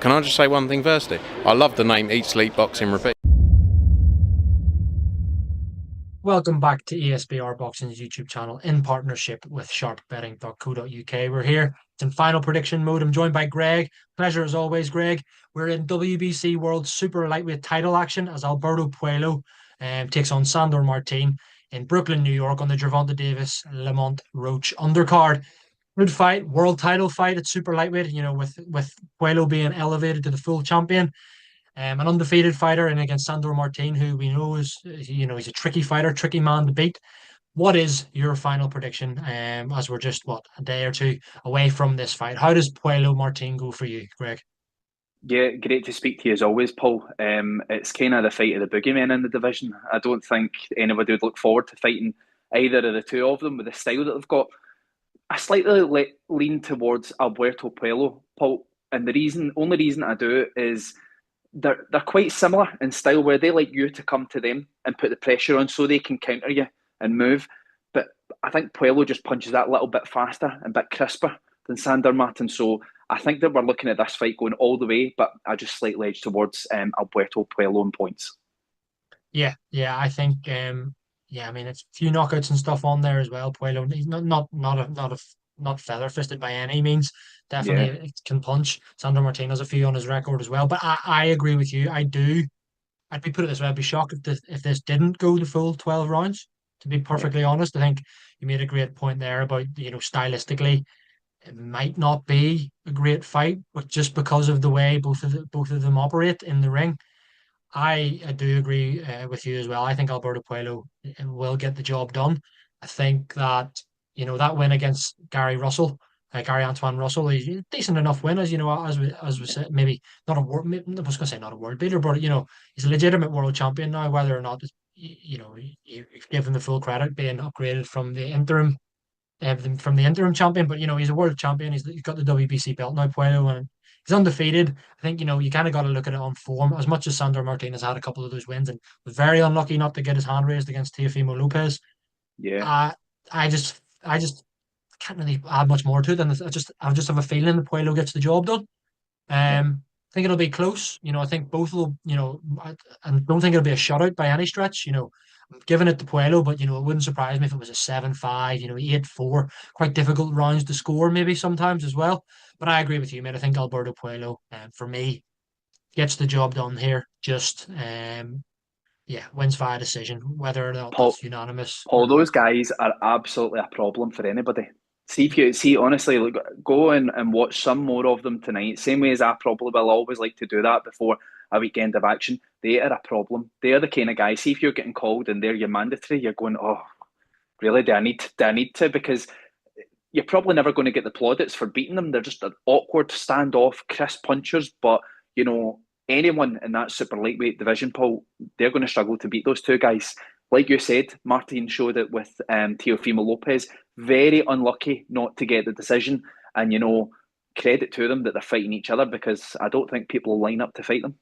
Can I just say one thing firstly? I love the name Eat Sleep Boxing Repeat. Welcome back to ESBR Boxing's YouTube channel in partnership with sharpbetting.co.uk. We're here. It's in final prediction mode. I'm joined by Greg. Pleasure as always, Greg. We're in WBC World Super Lightweight title action as Alberto Puello takes on Sandor Martin in Brooklyn, New York on the Gervonta Davis Lamont Roach undercard. Good fight, world title fight at super lightweight, with Puello being elevated to the full champion. An undefeated fighter, and against Sandor Martin, who we know is, he's a tricky fighter, tricky man to beat. What is your final prediction? As we're just a day or two away from this fight, how does Puello Martin go for you, Greg? Yeah, great to speak to you as always, Paul. It's kind of the fight of the boogeymen in the division. I don't think anybody would look forward to fighting either of the two of them with the style that they've got. I slightly lean towards Alberto Puello, Paul, and only reason I do is they're quite similar in style, where they like you to come to them and put the pressure on so they can counter you and move. But I think Puello just punches that little bit faster and a bit crisper than Sandor Martin. So I think that we're looking at this fight going all the way, but I just slightly edge towards Alberto Puello in points. Yeah, I think I mean it's a few knockouts and stuff on there as well. Puello, he's not feather fisted by any means. Definitely Yeah, it can punch. Sandro Martin has a few on his record as well. But I agree with you. I'd be put it this way, I'd be shocked if this didn't go the full 12 rounds, to be yeah, perfectly honest. I think you made a great point there about, stylistically, it might not be a great fight, but just because of the way both of them operate in the ring, I do agree with you as well. I think Alberto Puello will get the job done. I think that that win against Gary Antoine Russell, he's a decent enough win, as we said, maybe not a world. I was going to say not a world beater, but he's a legitimate world champion now. Whether or not you give him the full credit being upgraded from the interim champion, but he's a world champion. He's got the WBC belt now, Puello, and he's undefeated. I think you kind of got to look at it on form. As much as Sandor Martinez had a couple of those wins and was very unlucky not to get his hand raised against Teofimo Lopez, yeah. uh, I just can't really add much more to it. And I just have a feeling that Puello gets the job done. Yeah. I think it'll be close. I think both will. I don't think it'll be a shutout by any stretch. I'm giving it to Puello, but it wouldn't surprise me if it was a 7-5. 8-4. Quite difficult rounds to score, maybe sometimes as well. But I agree with you, mate. I think Alberto Puello, for me, gets the job done here. Just wins via decision, whether or not Paul, that's unanimous or Paul, not. those guys are absolutely a problem for anybody. See if you see honestly, look, go and watch some more of them tonight. Same way as I probably will always like to do that before a weekend of action. They are a problem. They are the kind of guys. See if you're getting called and they're your mandatory, you're going, oh, really? Do I need to? Because you're probably never going to get the plaudits for beating them. They're just an awkward, standoff, crisp punchers. But anyone in that super lightweight division, Paul, they're going to struggle to beat those two guys. Like you said, Martin showed it with Teofimo Lopez. Very unlucky not to get the decision, and credit to them that they're fighting each other, because I don't think people will line up to fight them.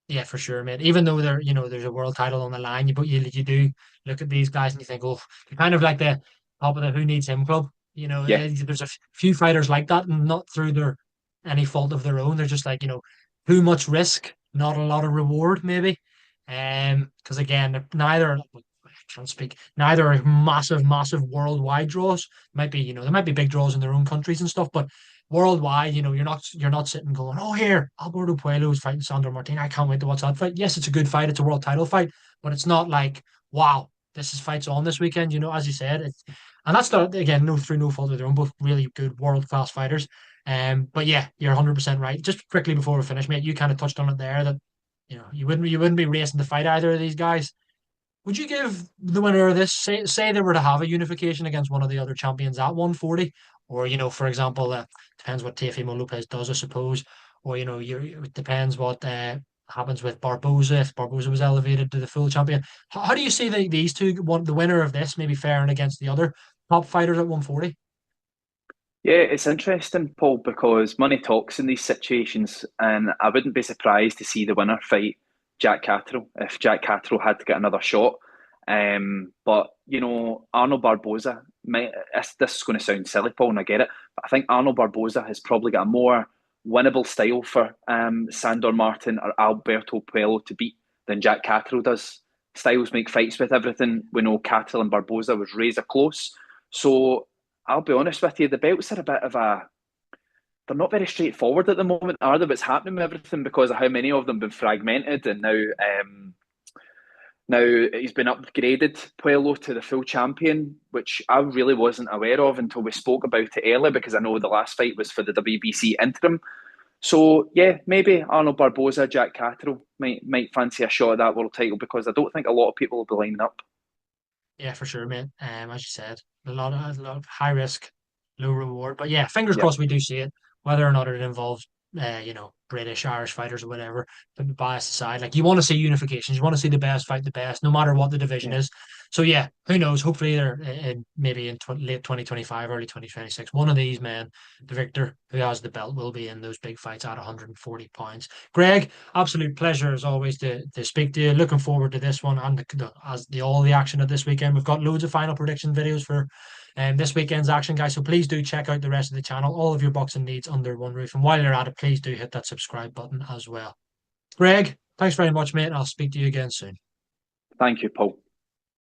Yeah, for sure, mate. Even though there's a world title on the line, but you do look at these guys and you think, oh, you're kind of like the top of the who needs him club. Yeah, There's a few fighters like that, and not through their any fault of their own. They're just like, too much risk, not a lot of reward, maybe. Because again, neither I can't speak. Neither are massive, massive worldwide draws. Might be, there might be big draws in their own countries and stuff, but worldwide, you're not sitting going, oh, here, Alberto Puello is fighting Sandro Martin. I can't wait to watch that fight. Yes, it's a good fight. It's a world title fight, but it's not like, wow, this is fights on this weekend. As you said, and that's not, again, no, through no fault of their own. Both really good world class fighters. But yeah, you're 100% right. Just quickly before we finish, mate, you kind of touched on it there that you wouldn't be racing to fight either of these guys. Would you give the winner of this, say they were to have a unification against one of the other champions at 140, or for example, depends what Teofimo Lopez does, I suppose, or it depends what happens with Barboza if Barboza was elevated to the full champion. How do you see these two, the winner of this, maybe faring against the other top fighters at 140? yeah, it's interesting, Paul, because money talks in these situations, and I wouldn't be surprised to see the winner fight Jack Catterall if Jack Catterall had to get another shot. But Arnold Barboza might. This is going to sound silly, Paul, and I get it, but I think Arnold Barboza has probably got a more winnable style for Sandor Martin or Alberto Puello to beat than Jack Catterall does. Styles make fights with everything. We know Catterall and Barboza was razor close. So I'll be honest with you, the belts are a bit of a... They're not very straightforward at the moment, are they? What's happening with everything because of how many of them have been fragmented, and now he's been upgraded, Puello, to the full champion, which I really wasn't aware of until we spoke about it earlier, because I know the last fight was for the WBC interim. So yeah, maybe Arnold Barboza, Jack Catterall might fancy a shot at that world title, because I don't think a lot of people will be lining up. Yeah, for sure, mate. As you said, a lot of high risk, low reward. But yeah, fingers Yep. crossed we do see it. Whether or not it involves, British, Irish fighters or whatever, but bias aside, like you want to see unifications, you want to see the best fight the best, no matter what the division Yeah. is. So yeah, who knows? Hopefully, they're maybe in late 2025, early 2026. One of these men, the victor who has the belt, will be in those big fights at 140 pounds. Greg, absolute pleasure as always to speak to you. Looking forward to this one and all the action of this weekend. We've got loads of final prediction videos for this weekend's action, guys. So please do check out the rest of the channel. All of your boxing needs under one roof. And while you're at it, please do hit that subscribe button as well. Greg, thanks very much, mate. I'll speak to you again soon. Thank you, Paul.